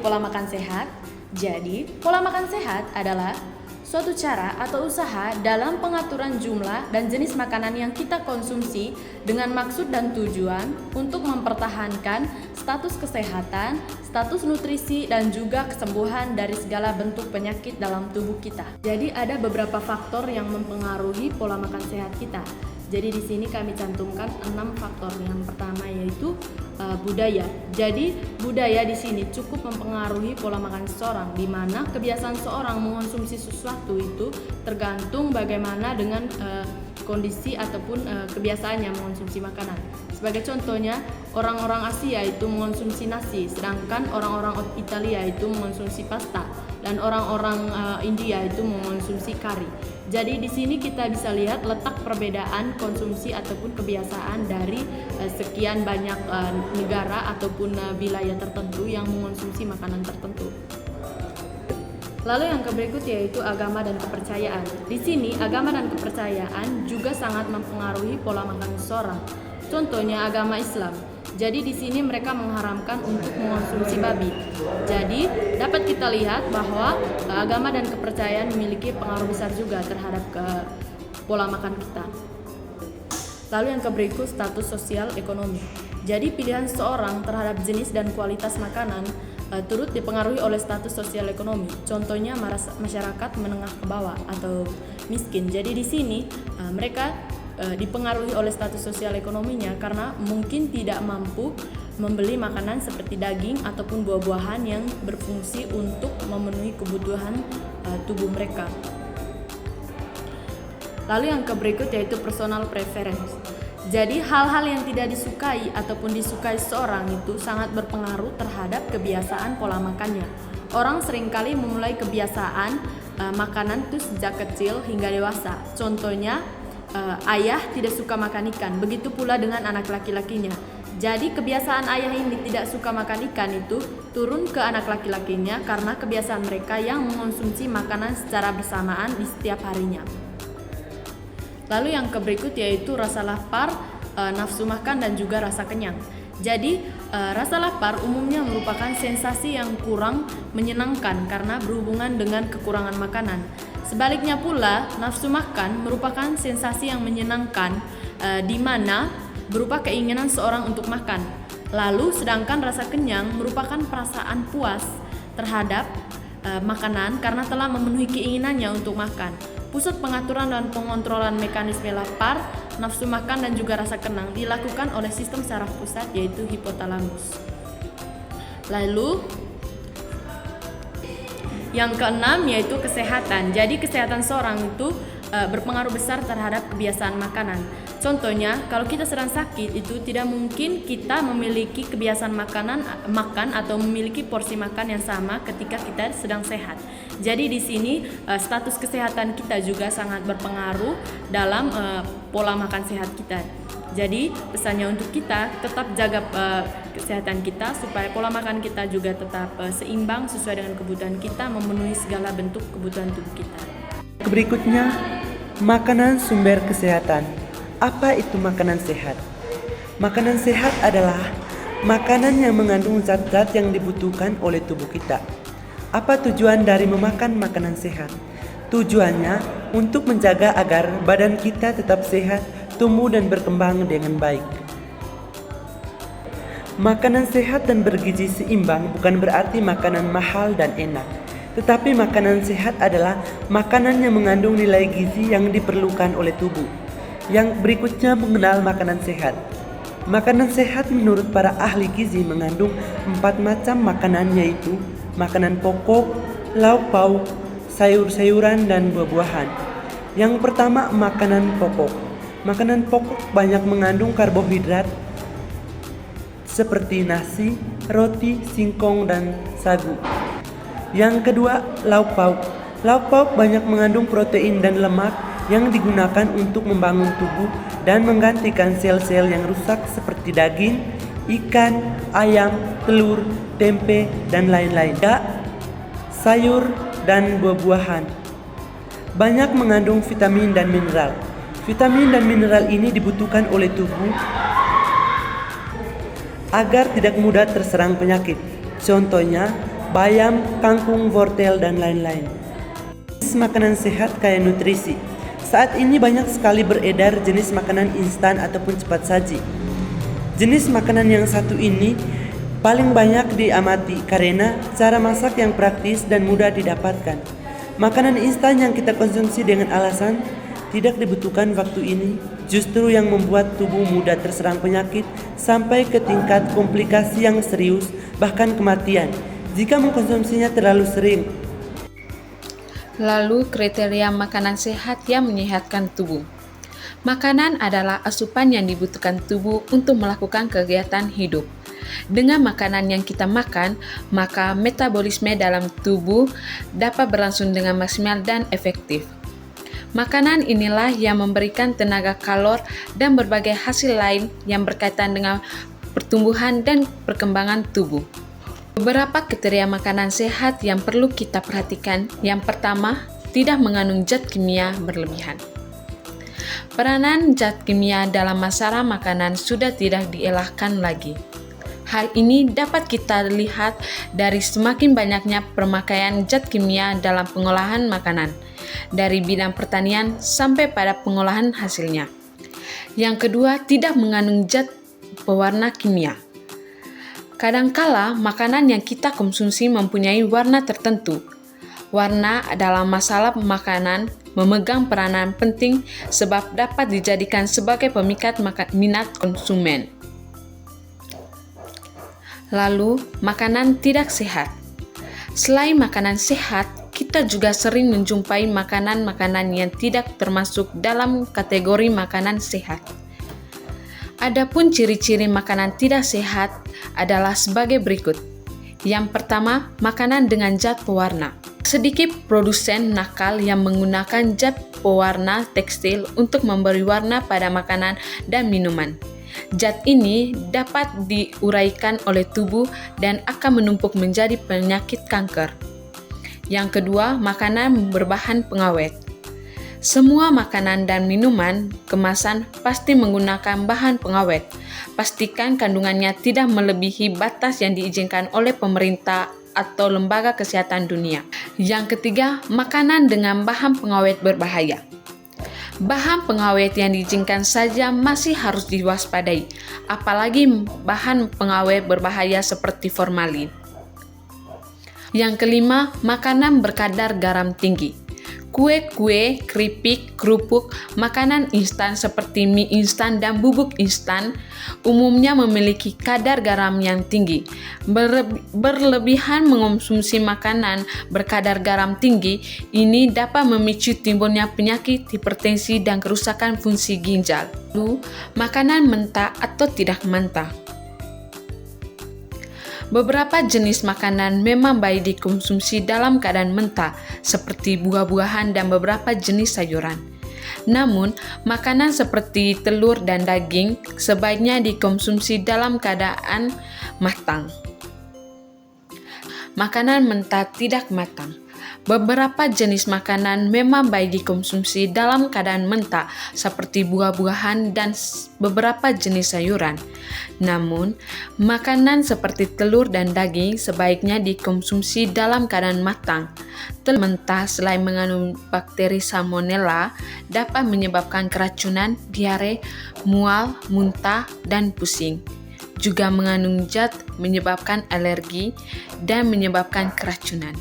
Pola makan sehat. Jadi, pola makan sehat adalah suatu cara atau usaha dalam pengaturan jumlah dan jenis makanan yang kita konsumsi dengan maksud dan tujuan untuk mempertahankan status kesehatan, status nutrisi, dan juga kesembuhan dari segala bentuk penyakit dalam tubuh kita. Jadi, ada beberapa faktor yang mempengaruhi pola makan sehat kita. Jadi di sini kami cantumkan 6 faktor. Yang pertama yaitu budaya. Jadi budaya di sini cukup mempengaruhi pola makan seseorang, di mana kebiasaan seorang mengonsumsi sesuatu itu tergantung bagaimana dengan kondisi ataupun kebiasaannya mengonsumsi makanan. Sebagai contohnya, orang-orang Asia itu mengonsumsi nasi, sedangkan orang-orang Italia itu mengonsumsi pasta, dan orang-orang India itu mengonsumsi kari. Jadi di sini kita bisa lihat letak perbedaan konsumsi ataupun kebiasaan dari sekian banyak negara ataupun wilayah tertentu yang mengonsumsi makanan tertentu. Lalu yang berikut yaitu agama dan kepercayaan. Di sini agama dan kepercayaan juga sangat mempengaruhi pola makan seseorang. Contohnya agama Islam. Jadi di sini mereka mengharamkan untuk mengonsumsi babi. Jadi dapat kita lihat bahwa agama dan kepercayaan memiliki pengaruh besar juga terhadap pola makan kita. Lalu yang berikut status sosial ekonomi. Jadi pilihan seseorang terhadap jenis dan kualitas makanan turut dipengaruhi oleh status sosial ekonomi. Contohnya masyarakat menengah ke bawah atau miskin. Jadi di sini mereka dipengaruhi oleh status sosial ekonominya karena mungkin tidak mampu membeli makanan seperti daging ataupun buah-buahan yang berfungsi untuk memenuhi kebutuhan tubuh mereka. Lalu yang berikut yaitu personal preference. Jadi hal-hal yang tidak disukai ataupun disukai seseorang itu sangat berpengaruh terhadap kebiasaan pola makannya. Orang seringkali memulai kebiasaan makanan itu sejak kecil hingga dewasa. Contohnya ayah tidak suka makan ikan, begitu pula dengan anak laki-lakinya. Jadi kebiasaan ayah ini tidak suka makan ikan itu turun ke anak laki-lakinya karena kebiasaan mereka yang mengonsumsi makanan secara bersamaan di setiap harinya. Lalu yang berikut yaitu rasa lapar, nafsu makan, dan juga rasa kenyang. Jadi rasa lapar umumnya merupakan sensasi yang kurang menyenangkan karena berhubungan dengan kekurangan makanan. Sebaliknya pula, nafsu makan merupakan sensasi yang menyenangkan di mana berupa keinginan seorang untuk makan. Lalu sedangkan rasa kenyang merupakan perasaan puas terhadap makanan karena telah memenuhi keinginannya untuk makan. Pusat pengaturan dan pengontrolan mekanisme lapar, nafsu makan, dan juga rasa kenyang dilakukan oleh sistem saraf pusat yaitu hipotalamus. Lalu yang keenam yaitu kesehatan. Jadi kesehatan seorang itu berpengaruh besar terhadap kebiasaan makanan. Contohnya, kalau kita sedang sakit itu tidak mungkin kita memiliki kebiasaan makan atau memiliki porsi makan yang sama ketika kita sedang sehat. Jadi di sini status kesehatan kita juga sangat berpengaruh dalam pola makan sehat kita. Jadi pesannya untuk kita tetap jaga kesehatan kita supaya pola makan kita juga tetap seimbang sesuai dengan kebutuhan kita, memenuhi segala bentuk kebutuhan tubuh kita. Berikutnya, makanan sumber kesehatan. Apa itu makanan sehat? Makanan sehat adalah makanan yang mengandung zat-zat yang dibutuhkan oleh tubuh kita. Apa tujuan dari memakan makanan sehat? Tujuannya untuk menjaga agar badan kita tetap sehat, tumbuh dan berkembang dengan baik. Makanan sehat dan bergizi seimbang bukan berarti makanan mahal dan enak. Tetapi makanan sehat adalah makanan yang mengandung nilai gizi yang diperlukan oleh tubuh. Yang berikutnya mengenal makanan sehat. Makanan sehat menurut para ahli gizi mengandung 4 macam makanan, yaitu makanan pokok, lauk pauk, sayur-sayuran, dan buah-buahan. Yang pertama, makanan pokok. Makanan pokok banyak mengandung karbohidrat seperti nasi, roti, singkong, dan sagu. Yang kedua, lauk pauk. Lauk pauk banyak mengandung protein dan lemak yang digunakan untuk membangun tubuh dan menggantikan sel-sel yang rusak seperti daging, ikan, ayam, telur, tempe, dan lain-lain. Sayur dan buah-buahan banyak mengandung vitamin dan mineral. Vitamin dan mineral ini dibutuhkan oleh tubuh agar tidak mudah terserang penyakit. Contohnya, bayam, kangkung, wortel, dan lain-lain. Makanan sehat kaya nutrisi. Saat ini banyak sekali beredar jenis makanan instan ataupun cepat saji. Jenis makanan yang satu ini paling banyak diamati karena cara masak yang praktis dan mudah didapatkan. Makanan instan yang kita konsumsi dengan alasan tidak dibutuhkan waktu ini justru yang membuat tubuh mudah terserang penyakit sampai ke tingkat komplikasi yang serius, bahkan kematian jika mengkonsumsinya terlalu sering. Lalu kriteria makanan sehat yang menyehatkan tubuh. Makanan adalah asupan yang dibutuhkan tubuh untuk melakukan kegiatan hidup. Dengan makanan yang kita makan, maka metabolisme dalam tubuh dapat berlangsung dengan maksimal dan efektif. Makanan inilah yang memberikan tenaga kalor dan berbagai hasil lain yang berkaitan dengan pertumbuhan dan perkembangan tubuh. Beberapa kriteria makanan sehat yang perlu kita perhatikan. Yang pertama, tidak mengandung zat kimia berlebihan. Peranan zat kimia dalam masalah makanan sudah tidak dielakkan lagi. Hal ini dapat kita lihat dari semakin banyaknya pemakaian zat kimia dalam pengolahan makanan, dari bidang pertanian sampai pada pengolahan hasilnya. Yang kedua, tidak mengandung zat pewarna kimia. Kadangkala makanan yang kita konsumsi mempunyai warna tertentu. Warna dalam masalah makanan memegang peranan penting sebab dapat dijadikan sebagai pemikat minat konsumen. Lalu, makanan tidak sehat. Selain makanan sehat, kita juga sering menjumpai makanan-makanan yang tidak termasuk dalam kategori makanan sehat. Adapun ciri-ciri makanan tidak sehat adalah sebagai berikut. Yang pertama, makanan dengan zat pewarna. Sedikit produsen nakal yang menggunakan zat pewarna tekstil untuk memberi warna pada makanan dan minuman. Zat ini dapat diuraikan oleh tubuh dan akan menumpuk menjadi penyakit kanker. Yang kedua, makanan berbahan pengawet. Semua makanan dan minuman kemasan pasti menggunakan bahan pengawet. Pastikan kandungannya tidak melebihi batas yang diizinkan oleh pemerintah atau lembaga kesehatan dunia. Yang ketiga, makanan dengan bahan pengawet berbahaya. Bahan pengawet yang diizinkan saja masih harus diwaspadai, apalagi bahan pengawet berbahaya seperti formalin. Yang kelima, makanan berkadar garam tinggi. Kue-kue, keripik, kerupuk, makanan instan seperti mie instan dan bubuk instan umumnya memiliki kadar garam yang tinggi. Berlebihan mengonsumsi makanan berkadar garam tinggi ini dapat memicu timbulnya penyakit hipertensi dan kerusakan fungsi ginjal. Lalu, makanan mentah atau tidak mentah. Beberapa jenis makanan memang baik dikonsumsi dalam keadaan mentah, seperti buah-buahan dan beberapa jenis sayuran. Namun, makanan seperti telur dan daging sebaiknya dikonsumsi dalam keadaan matang. Makanan mentah tidak matang. Beberapa jenis makanan memang baik dikonsumsi dalam keadaan mentah, seperti buah-buahan dan beberapa jenis sayuran. Namun, makanan seperti telur dan daging sebaiknya dikonsumsi dalam keadaan matang. Telur mentah selain mengandung bakteri salmonella, dapat menyebabkan keracunan, diare, mual, muntah, dan pusing. Juga mengandung zat menyebabkan alergi dan menyebabkan keracunan.